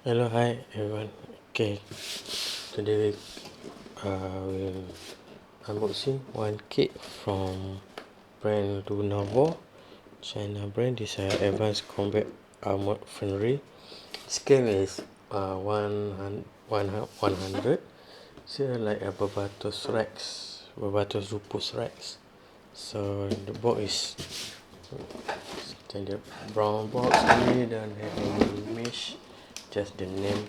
Hello, hi everyone. Okay, today we'll unboxing one kit from brand LUNAVOR, China brand. This is advanced combat armored FENRIR. Scale is 100. So like a Barbatos Rupus Rex. So the box is standard brown box. Ini don't have any image, just the name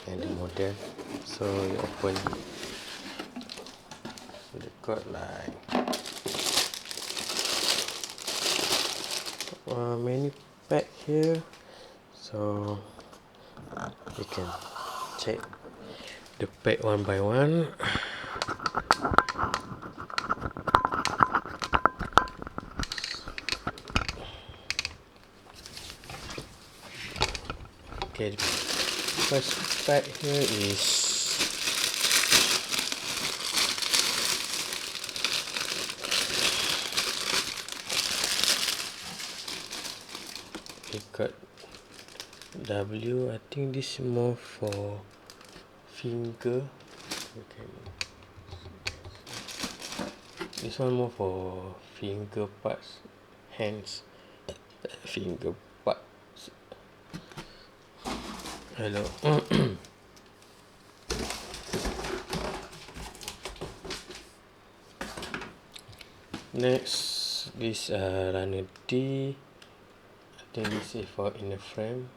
and the model. So you open, so they got like many pack here, so you can check the pack one by one. Okay, the first pack here is it got W. I think this is more for finger. Okay, this one more for finger parts, hands, finger parts. Hello. Next, this runner D. I think this is for inner frame.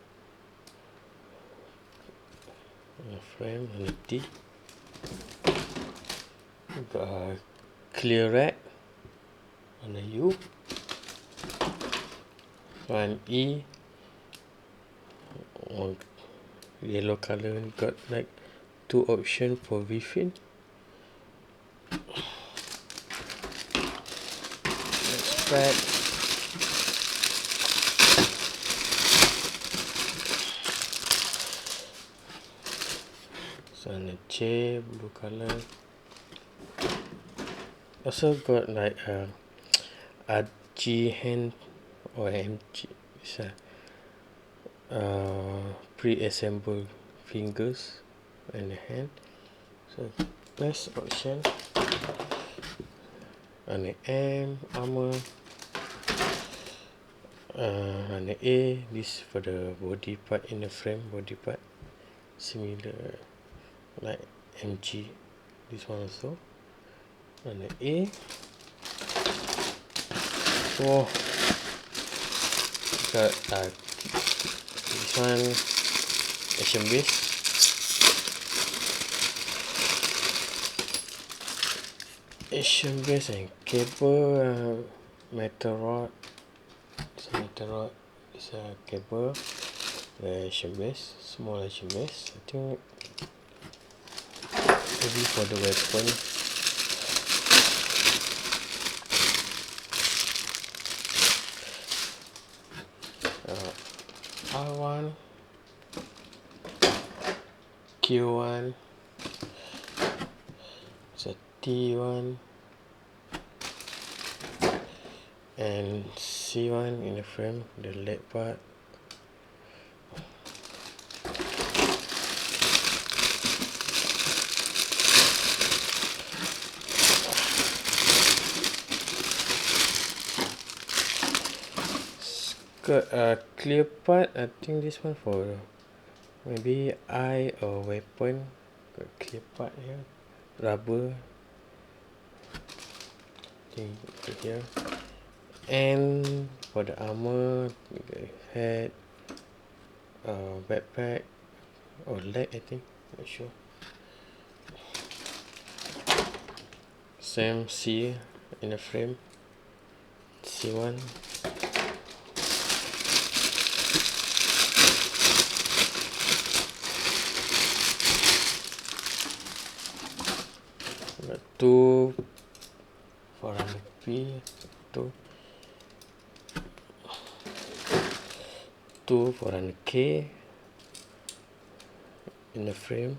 Runner D. Got a clear rack on the U. One E. On yellow color, got like two options for refin. Next pack. So on the J, blue color. Also got like a RG hand or MG. It's a pre-assembled fingers and the hand. So next option on the M armor, on the A, this for the body part in the frame, body part similar like MG. This one also on the A. So got this one Asian base. Asian base and cable, metal rod. It's a metal rod. It's a cable. The Asian base, small Asian base. I think maybe for the weapon. R1, Q1, it's a T1 and C1 in the frame, the leg part. Got a clear part. I think this one for maybe eye or weapon. Got clear part here, rubber. I think here. And for the armor, head, backpack or leg, I think, not sure. Same C in the frame, C1. Got two for runner P, two for runner K in the frame.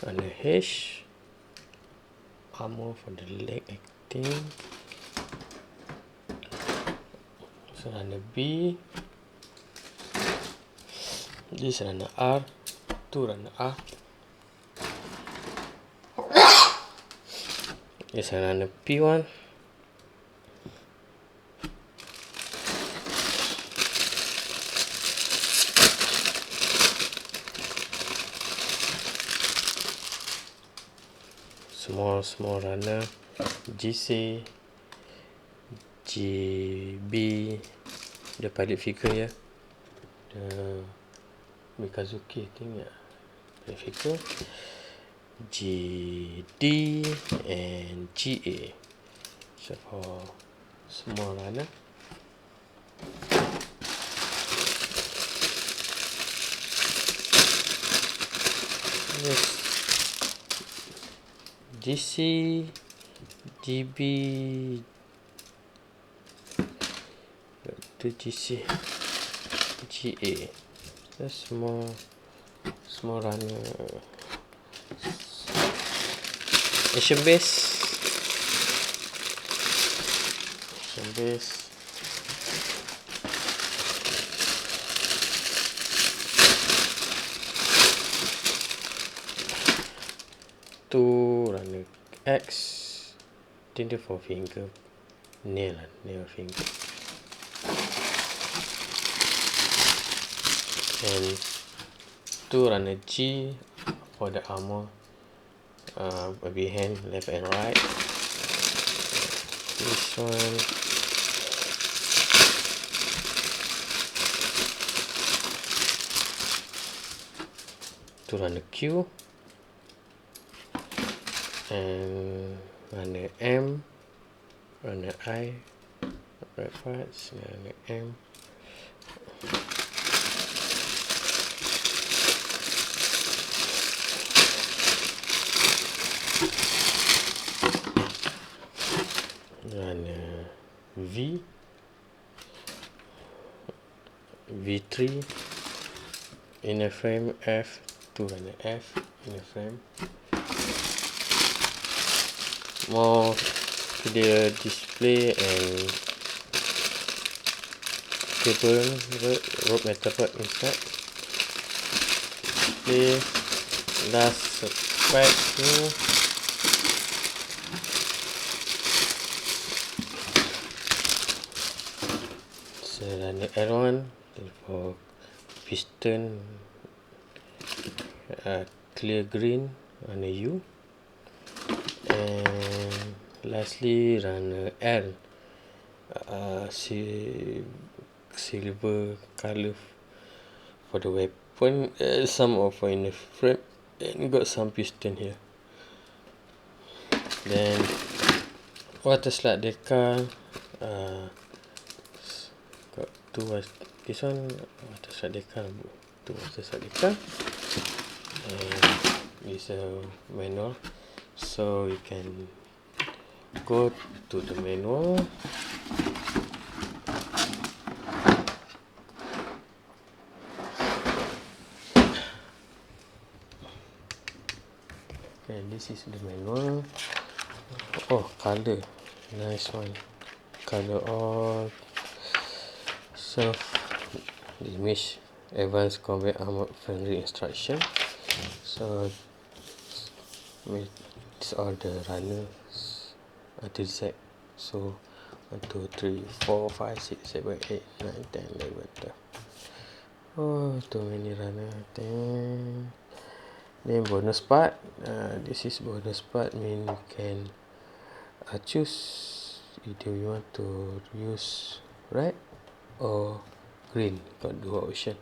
runner H, armor for the leg I think. So runner B, this runner R, 2 runner R. This runner P1. Small runner GC, GB, the pilot figure here, the Mikazuki I think, yeah, pilot figure, GD and GA. So for small runner, yes, GC, GB, to GC, GA. The small runner, Asian base, two runner X, tinted for finger, nail finger, and two runner G for the armor, behind left and right. This one, two runner Q, and runner M, runner I, right parts, runner M. Runner V, V3, inner frame F, two runner F, inner frame. More clear display and cable rope metal rod inside. Display, last spec here. So runner L1 for piston, clear green, runner U. And lastly runner L, silver color for the weapon, some of in the frame, and got some piston here. Then water slide decal, got two, this one water slide decal, two water slide decal, and this manual. So you can go to the manual. Okay, this is the manual. Oh, color, nice one. Color all. So the image, advanced combat armor FENRIR instruction. So it's all the runners until Z. So 1, 2, 3, 4, 5, 6, 7, 8, 9, 10, 11, 12. Oh, too many runners. Then bonus part. This is bonus part, mean you can choose either you want to use red or green. Got two option,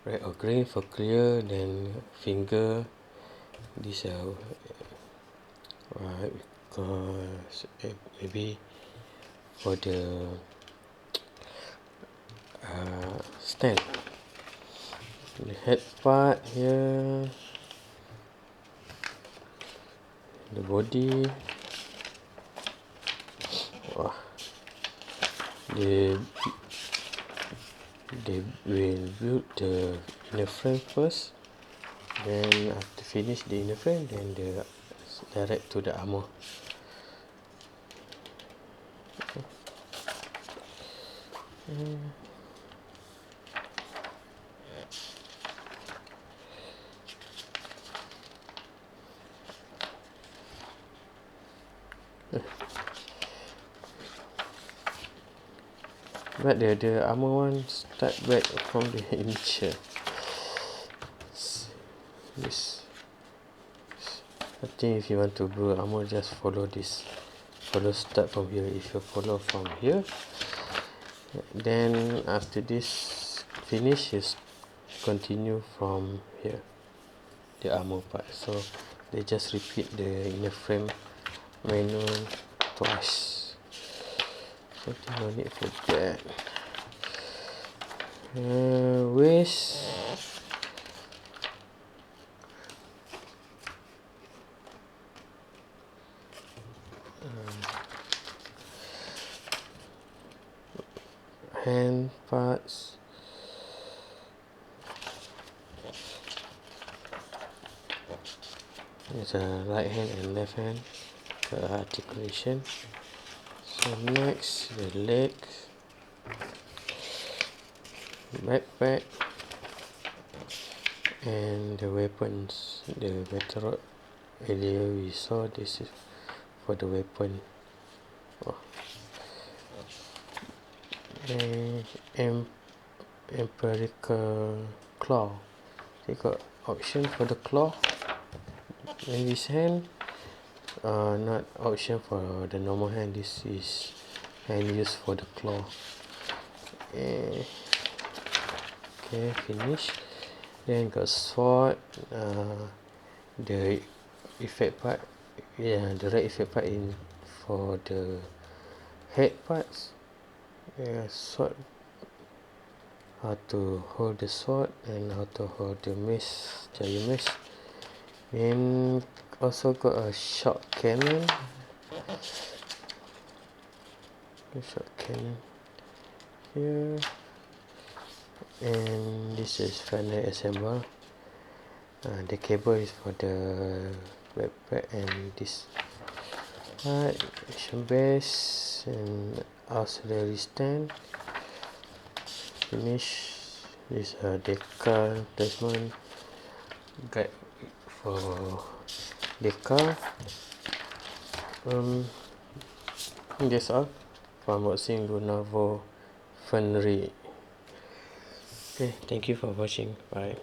red or green for clear. Then finger, this because maybe for the stand. The head part here, the body. Wah, they will build the inner frame first, Then after finish the inner frame, then the direct to the armor. But the armor one start back from the initial. This, I think if you want to build armor, just follow this. Start from here. If you follow from here, then after this finish, you continue from here, the armor part. So they just repeat the inner frame menu twice. So I think no need for that. Waist. Hand parts. There's a right hand and left hand articulation. So next, the legs, backpack, and the weapons. The metal earlier we saw, this is for the weapon. And empirical claw. They got option for the claw in this hand. Not option for the normal hand. This is hand used for the claw. Okay, finish. Then got sword. The effect part, the right effect part in for the head parts. Sword, how to hold the sword and how to hold the mace, giant mace. And also got a shot cannon. Here. And this is FENRIR assemble. The cable is for the backpack, and this part, action base and auxiliary stand. Finish. This decal placement guide for decal. That's all for unboxing LUNAVOR FENRIR. Okay, thank you for watching. Bye.